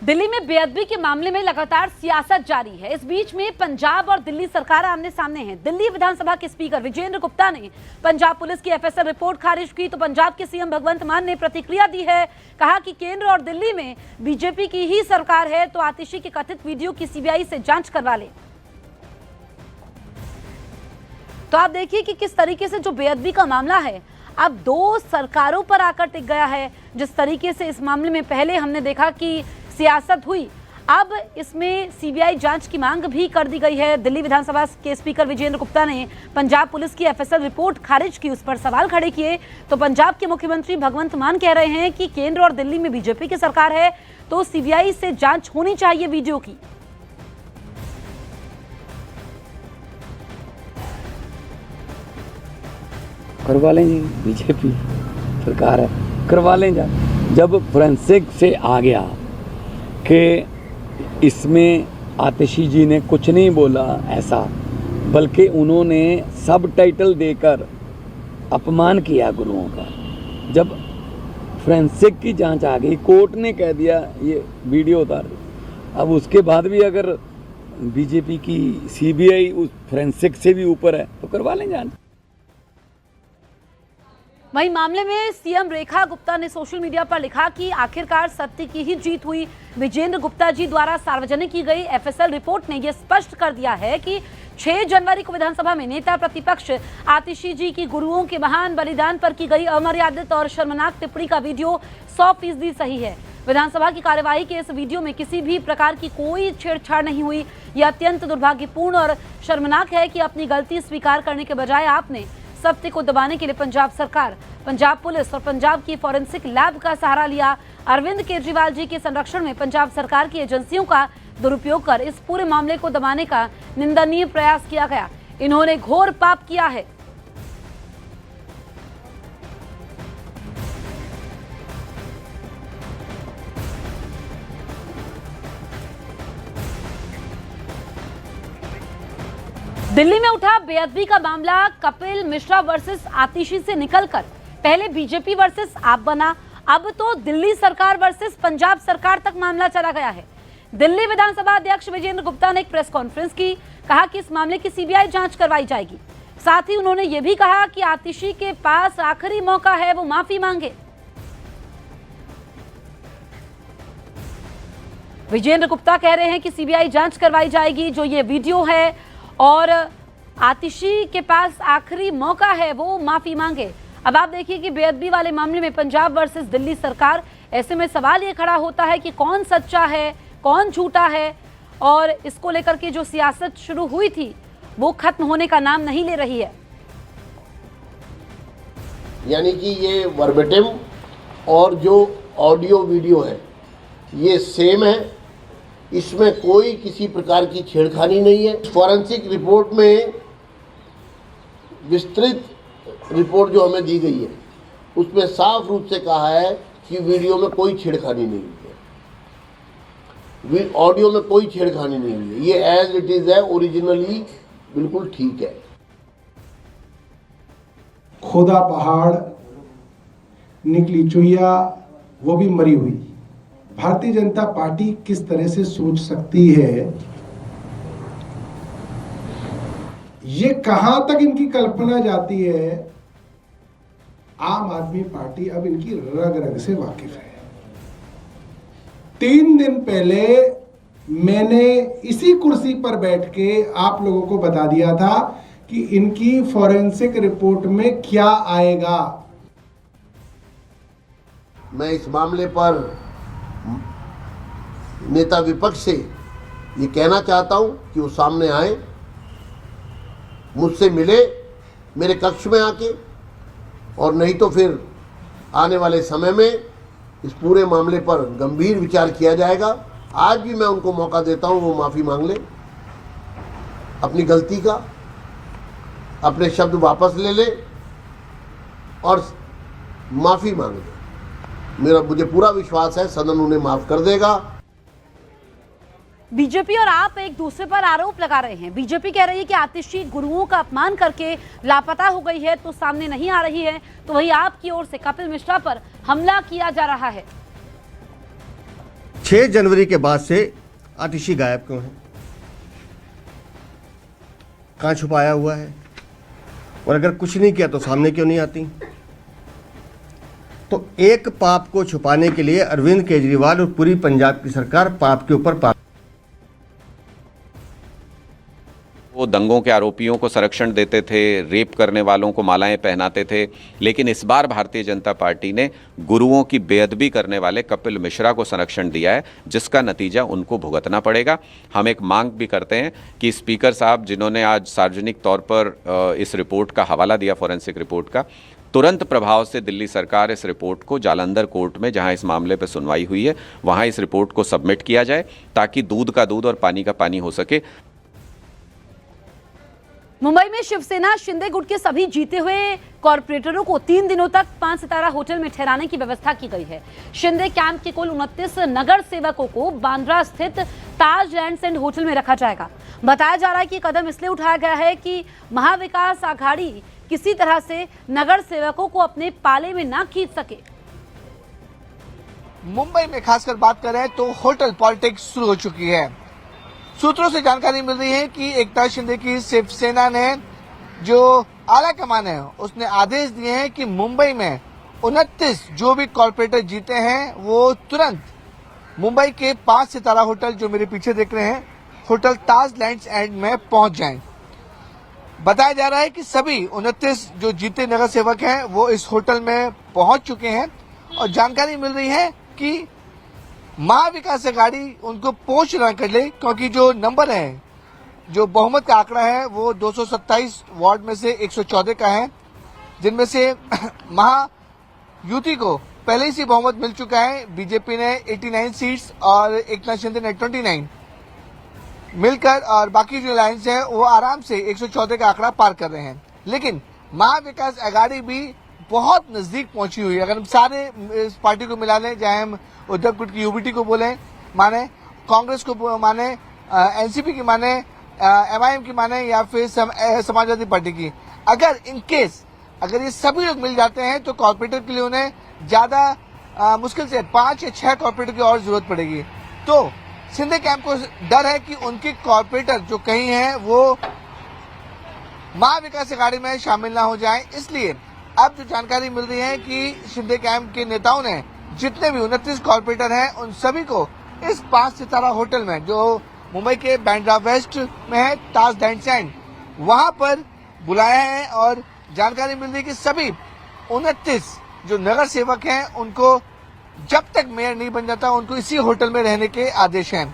दिल्ली में बेअदबी के मामले में लगातार सियासत जारी है। इस बीच में पंजाब और दिल्ली सरकार आमने सामने हैं। दिल्ली विधानसभा के स्पीकर विजेंद्र गुप्ता ने पंजाब पुलिस की एफएसएल रिपोर्ट खारिज की, तो पंजाब के सीएम भगवंत मान ने प्रतिक्रिया दी है। कहा कि केंद्र और दिल्ली में बीजेपी की ही सरकार है, तो आतिशी के कथित वीडियो की सीबीआई से जांच करवा ले। तो आप देखिए कि किस तरीके से जो बेअदबी का मामला है अब दो सरकारों पर आकर टिक गया है। जिस तरीके से इस मामले में पहले हमने देखा कि सियासत हुई, अब इसमें सीबीआई जांच की मांग भी कर दी गई है। दिल्ली विधानसभा के स्पीकर विजेंद्र गुप्ता ने पंजाब पुलिस की एफएसएल रिपोर्ट खारिज की, उस पर सवाल खड़े किए। तो पंजाब के मुख्यमंत्री भगवंत मान कह रहे हैं कि केंद्र और दिल्ली में बीजेपी की सरकार है, तो सीबीआई से जांच होनी चाहिए वीडियो की। करवा लें जी, बीजेपी सरकार है, करवा लें। जब फोरेंसिक से आ गया कि इसमें आतिशी जी ने कुछ नहीं बोला ऐसा, बल्कि उन्होंने सब टाइटल देकर अपमान किया गुरुओं का। जब फोरेंसिक की जांच आ गई, कोर्ट ने कह दिया ये वीडियो उतार दो। अब उसके बाद भी अगर बीजेपी की सीबीआई उस फोरेंसिक से भी ऊपर है तो करवा लें जांच। वहीं मामले में सीएम रेखा गुप्ता ने सोशल मीडिया पर लिखा कि आखिरकार सत्य की ही जीत हुई। विजेंद्र गुप्ता जी द्वारा सार्वजनिक की गई एफएसएल रिपोर्ट ने यह स्पष्ट कर दिया है कि 6 जनवरी को विधानसभा में नेता प्रतिपक्ष आतिशी जी की गुरुओं के महान बलिदान पर की गई अमर्यादित और शर्मनाक टिप्पणी का वीडियो 100% सही है। विधानसभा की कार्यवाही के इस वीडियो में किसी भी प्रकार की कोई छेड़छाड़ नहीं हुई। यह अत्यंत दुर्भाग्यपूर्ण और शर्मनाक है कि अपनी गलती स्वीकार करने के बजाय आपने सत्य को दबाने के लिए पंजाब सरकार, पंजाब पुलिस और पंजाब की फॉरेंसिक लैब का सहारा लिया। अरविंद केजरीवाल जी के संरक्षण में पंजाब सरकार की एजेंसियों का दुरुपयोग कर इस पूरे मामले को दबाने का निंदनीय प्रयास किया गया। इन्होंने घोर पाप किया है। दिल्ली में उठा बेअदबी का मामला कपिल मिश्रा वर्सेस आतिशी से निकलकर पहले बीजेपी वर्सेस आप बना। अब तो दिल्ली सरकार वर्सेस पंजाब सरकार तक मामला चला गया है। दिल्ली विधानसभा अध्यक्ष विजेंद्र गुप्ता ने एक प्रेस कॉन्फ्रेंस की, कहा कि इस मामले की सीबीआई जांच करवाई जाएगी। साथ ही उन्होंने ये भी कहा कि आतिशी के पास आखिरी मौका है, वो माफी मांगे। विजेंद्र गुप्ता कह रहे हैं कि सीबीआई जांच करवाई जाएगी। जो ये वीडियो है और आतिशी के पास आखिरी मौका है, वो माफी मांगे। अब आप देखिए कि बेअदबी वाले मामले में पंजाब वर्सेस दिल्ली सरकार, ऐसे में सवाल ये खड़ा होता है कि कौन सच्चा है, कौन झूठा है, और इसको लेकर के जो सियासत शुरू हुई थी वो खत्म होने का नाम नहीं ले रही है। यानी कि ये वर्बेटिम और जो ऑडियो वीडियो है ये सेम है, इसमें कोई किसी प्रकार की छेड़खानी नहीं है। फॉरेंसिक रिपोर्ट में विस्तृत रिपोर्ट जो हमें दी गई है उसमें साफ रूप से कहा है कि वीडियो में कोई छेड़खानी नहीं हुई है, ऑडियो में कोई छेड़खानी नहीं हुई है। ये एज इट इज है, ओरिजिनली बिल्कुल ठीक है। खोदा पहाड़ निकली चुहिया, वो भी मरी हुई। भारतीय जनता पार्टी किस तरह से सोच सकती है, ये कहां तक इनकी कल्पना जाती है। आम आदमी पार्टी अब इनकी रग रग से वाकिफ है। 3 दिन पहले मैंने इसी कुर्सी पर बैठ के आप लोगों को बता दिया था कि इनकी फॉरेंसिक रिपोर्ट में क्या आएगा। मैं इस मामले पर नेता विपक्ष से ये कहना चाहता हूं कि वो सामने आए, मुझसे मिले मेरे कक्ष में आके, और नहीं तो फिर आने वाले समय में इस पूरे मामले पर गंभीर विचार किया जाएगा। आज भी मैं उनको मौका देता हूं, वो माफ़ी मांग ले अपनी गलती का, अपने शब्द वापस ले ले और माफ़ी मांग ले। मुझे पूरा विश्वास है सदन उन्हें माफ़ कर देगा। बीजेपी और आप एक दूसरे पर आरोप लगा रहे हैं। बीजेपी कह रही है कि आतिशी गुरुओं का अपमान करके लापता हो गई है, तो सामने नहीं आ रही है, तो वहीं आपकी ओर से कपिल मिश्रा पर हमला किया जा रहा है। 6 जनवरी के बाद से आतिशी गायब क्यों है? कहाँ छुपाया हुआ है? और अगर कुछ नहीं किया तो सामने क्यों नहीं आती? तो एक पाप को छुपाने के लिए अरविंद केजरीवाल और पूरी पंजाब की सरकार पाप के ऊपर पाप। वो दंगों के आरोपियों को संरक्षण देते थे, रेप करने वालों को मालाएं पहनाते थे, लेकिन इस बार भारतीय जनता पार्टी ने गुरुओं की बेअदबी करने वाले कपिल मिश्रा को संरक्षण दिया है, जिसका नतीजा उनको भुगतना पड़ेगा। हम एक मांग भी करते हैं कि स्पीकर साहब, जिन्होंने आज सार्वजनिक तौर पर इस रिपोर्ट का हवाला दिया, फॉरेंसिक रिपोर्ट का, तुरंत प्रभाव से दिल्ली सरकार इस रिपोर्ट को जालंधर कोर्ट में, जहां इस मामले पर सुनवाई हुई है, वहां इस रिपोर्ट को सबमिट किया जाए, ताकि दूध का दूध और पानी का पानी हो सके। मुंबई में शिवसेना शिंदे गुट के सभी जीते हुए कॉर्पोरेटरों को 3 दिनों तक 5 सितारा होटल में ठहराने की व्यवस्था की गई है। शिंदे कैंप के कुल 29 नगर सेवकों को बांद्रा स्थित ताज लैंड्स एंड होटल में रखा जाएगा। बताया जा रहा है कि कदम इसलिए उठाया गया है कि महाविकास आघाड़ी किसी तरह से नगर सेवकों को अपने पाले में ना खींच सके। मुंबई में खासकर बात करें तो होटल पॉलिटिक्स शुरू हो चुकी है। सूत्रों से जानकारी मिल रही है कि एकनाथ शिंदे की शिवसेना ने जो आला कमान है उसने आदेश दिए हैं कि मुंबई में 29 जो भी कॉर्पोरेटर जीते हैं वो तुरंत मुंबई के 5 सितारा होटल, जो मेरे पीछे देख रहे हैं, होटल ताज लैंड्स एंड में पहुंच जाएं। बताया जा रहा है कि सभी 29 जो जीते नगर सेवक हैं वो इस होटल में पहुंच चुके हैं और जानकारी मिल रही है कि महाविकास आघाड़ी उनको पोष न कर ले, क्योंकि जो नंबर है, जो बहुमत का आंकड़ा है वो 227 वार्ड में से 114 का है, जिनमें से महायुति को पहले से बहुमत मिल चुका है। बीजेपी ने 89 सीट्स और एकनाथ शिंदे ने 29 मिलकर, और बाकी जो लाइन्स है वो आराम से 114 का आंकड़ा पार कर रहे हैं। लेकिन महाविकास आघाड़ी भी बहुत नजदीक पहुंची हुई है। अगर हम सारे इस पार्टी को मिला लें, चाहे हम उद्धव गुट की यूबीटी को बोले माने, कांग्रेस को माने, एनसीपी की माने, एमआईएम की माने, या फिर समाजवादी पार्टी की, अगर ये सभी लोग मिल जाते हैं तो कॉर्पोरेटर के लिए उन्हें ज्यादा मुश्किल से 5 या 6 कॉर्पोरेटर की और जरूरत पड़ेगी। तो शिंदे कैंप को डर है कि उनके कॉर्पोरेटर जो कहीं हैं वो महाविकास आघाड़ी में शामिल ना हो जाए। इसलिए अब जो जानकारी मिल रही है कि शिंदे कैंप के नेताओं ने जितने भी 29 कॉर्पोरेटर हैं उन सभी को इस 5 सितारा होटल में, जो मुंबई के बांद्रा वेस्ट में है, ताज लैंड्स एंड, वहां पर बुलाया है। और जानकारी मिल रही है कि सभी 29 जो नगर सेवक हैं उनको जब तक मेयर नहीं बन जाता उनको इसी होटल में रहने के आदेश हैं।